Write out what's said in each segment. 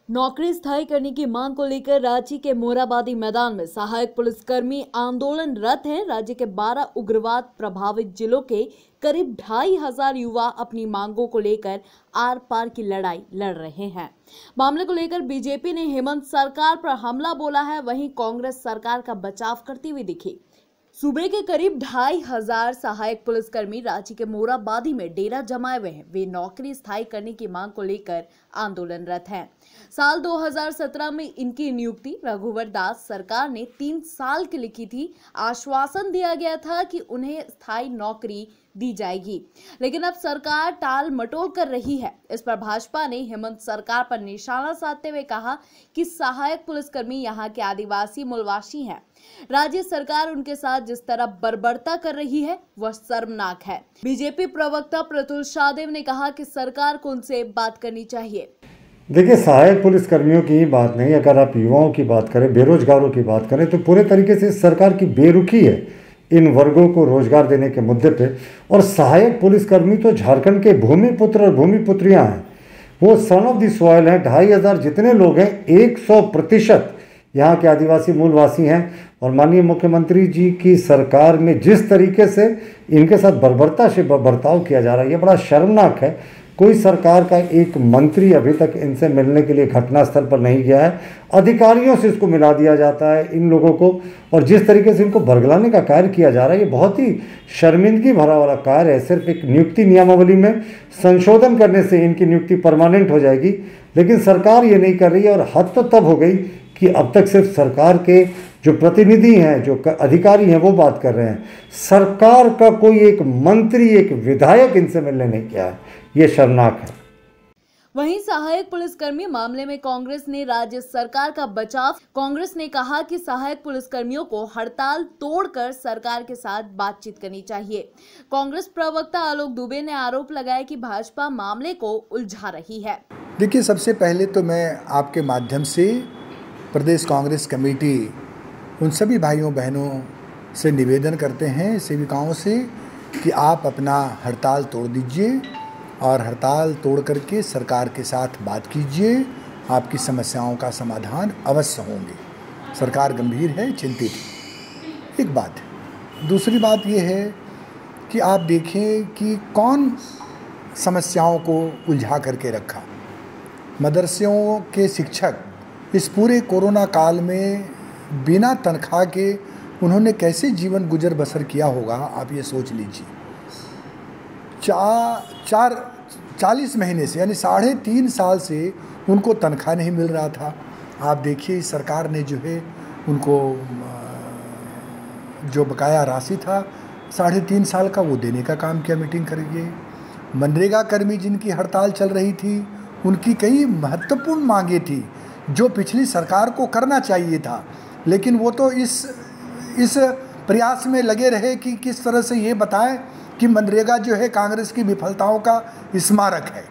नौकरी स्थायी करने की मांग को लेकर रांची के मोरहाबादी मैदान में सहायक पुलिसकर्मी आंदोलनरत हैं। राज्य के 12 उग्रवाद प्रभावित जिलों के करीब 2,500 युवा अपनी मांगों को लेकर आर पार की लड़ाई लड़ रहे हैं। मामले को लेकर बीजेपी ने हेमंत सरकार पर हमला बोला है, वहीं कांग्रेस सरकार का बचाव करती हुई दिखी। सूबे के करीब 2,500 सहायक पुलिसकर्मी रांची के मोरहाबादी में डेरा जमाए हुए हैं। वे नौकरी स्थायी करने की मांग को लेकर आंदोलनरत हैं। साल 2017 में इनकी नियुक्ति रघुवर दास सरकार ने 3 साल की लिखी थी। आश्वासन दिया गया था कि उन्हें स्थायी नौकरी दी जाएगी, लेकिन अब सरकार टाल मटोल कर रही है। इस पर भाजपा ने हेमंत सरकार पर निशाना साधते हुए कहा कि सहायक पुलिसकर्मी यहाँ के आदिवासी मूलवासी हैं। राज्य सरकार उनके साथ जिस तरह बर्बरता कर रही है वह शर्मनाक है। बीजेपी प्रवक्ता प्रतुल शाहदेव ने कहा कि सरकार को उनसे बात करनी चाहिए। देखिए, सहायक पुलिसकर्मियों की ही बात नहीं, अगर आप युवाओं की बात करें, बेरोजगारों की बात करें, तो पूरे तरीके से सरकार की बेरुखी है इन वर्गों को रोजगार देने के मुद्दे पे। और सहायक पुलिसकर्मी तो झारखंड के भूमिपुत्र और भूमिपुत्रियां हैं, वो सन ऑफ द सॉइल हैं। 2,500 जितने लोग हैं, 100% यहाँ के आदिवासी मूलवासी हैं। और माननीय मुख्यमंत्री जी की सरकार में जिस तरीके से इनके साथ बर्बरता से बर्ताव किया जा रहा है, ये बड़ा शर्मनाक है। कोई सरकार का एक मंत्री अभी तक इनसे मिलने के लिए घटनास्थल पर नहीं गया है। अधिकारियों से इसको मिला दिया जाता है इन लोगों को, और जिस तरीके से इनको बरगलाने का कार्य किया जा रहा है, ये बहुत ही शर्मिंदगी भरा वाला कार्य है। सिर्फ एक नियुक्ति नियमावली में संशोधन करने से इनकी नियुक्ति परमानेंट हो जाएगी, लेकिन सरकार ये नहीं कर रही है। और हद तो तब हो गई कि अब तक सिर्फ सरकार के जो प्रतिनिधि हैं, जो अधिकारी हैं, वो बात कर रहे हैं। सरकार का कोई एक मंत्री, एक विधायक इनसे मिलने नहीं गया है। ये शर्मनाक है। वहीं सहायक पुलिसकर्मी मामले में कांग्रेस ने राज्य सरकार का बचाव। कांग्रेस ने कहा कि सहायक पुलिसकर्मियों को हड़ताल तोड़कर सरकार के साथ बातचीत करनी चाहिए। कांग्रेस प्रवक्ता आलोक दुबे ने आरोप लगाया कि भाजपा मामले को उलझा रही है। देखिए, सबसे पहले तो मैं आपके माध्यम से प्रदेश कांग्रेस कमेटी उन सभी भाइयों बहनों से निवेदन करते हैं, सेविकाओं से, कि आप अपना हड़ताल तोड़ दीजिए और हड़ताल तोड़ करके सरकार के साथ बात कीजिए। आपकी समस्याओं का समाधान अवश्य होंगे। सरकार गंभीर है, चिंतित है। एक बात है। दूसरी बात यह है कि आप देखें कि कौन समस्याओं को उलझा करके रखा। मदरसों के शिक्षक इस पूरे कोरोना काल में बिना तनख्वाह के उन्होंने कैसे जीवन गुजर बसर किया होगा, आप ये सोच लीजिए। 40 महीने से, यानी 3.5 साल से उनको तनख्वाह नहीं मिल रहा था। आप देखिए, सरकार ने जो है उनको जो बकाया राशि था 3.5 साल का, वो देने का काम किया, मीटिंग करेंगे। मनरेगा कर्मी जिनकी हड़ताल चल रही थी, उनकी कई महत्वपूर्ण मांगे थी जो पिछली सरकार को करना चाहिए था, लेकिन वो तो इस प्रयास में लगे रहे कि किस तरह से ये बताएं कि मनरेगा जो है कांग्रेस की विफलताओं का स्मारक है।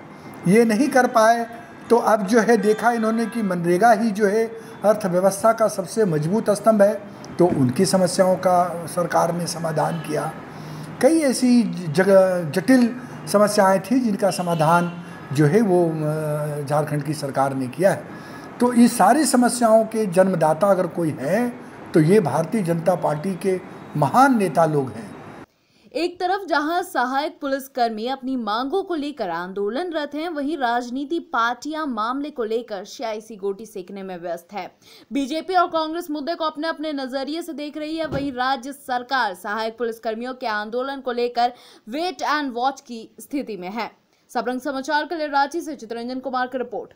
ये नहीं कर पाए, तो अब जो है देखा इन्होंने कि मनरेगा ही जो है अर्थव्यवस्था का सबसे मजबूत स्तंभ है, तो उनकी समस्याओं का सरकार ने समाधान किया। कई ऐसी जटिल समस्याएं थी जिनका समाधान जो है वो झारखंड की सरकार ने किया है। तो इस सारी समस्याओं के जन्मदाता अगर कोई है तो ये भारतीय जनता पार्टी के महान नेता लोग हैं। एक तरफ जहां सहायक पुलिसकर्मी अपनी मांगों को लेकर आंदोलनरत हैं, वहीं राजनीति पार्टियां मामले को लेकर सियासी गोटी सेकने में व्यस्त है। बीजेपी और कांग्रेस मुद्दे को अपने अपने नजरिए से देख रही है, वहीं राज्य सरकार सहायक पुलिसकर्मियों के आंदोलन को लेकर वेट एंड वॉच की स्थिति में है। सबरंग समाचार के लिए रांची से चितरंजन कुमार की रिपोर्ट।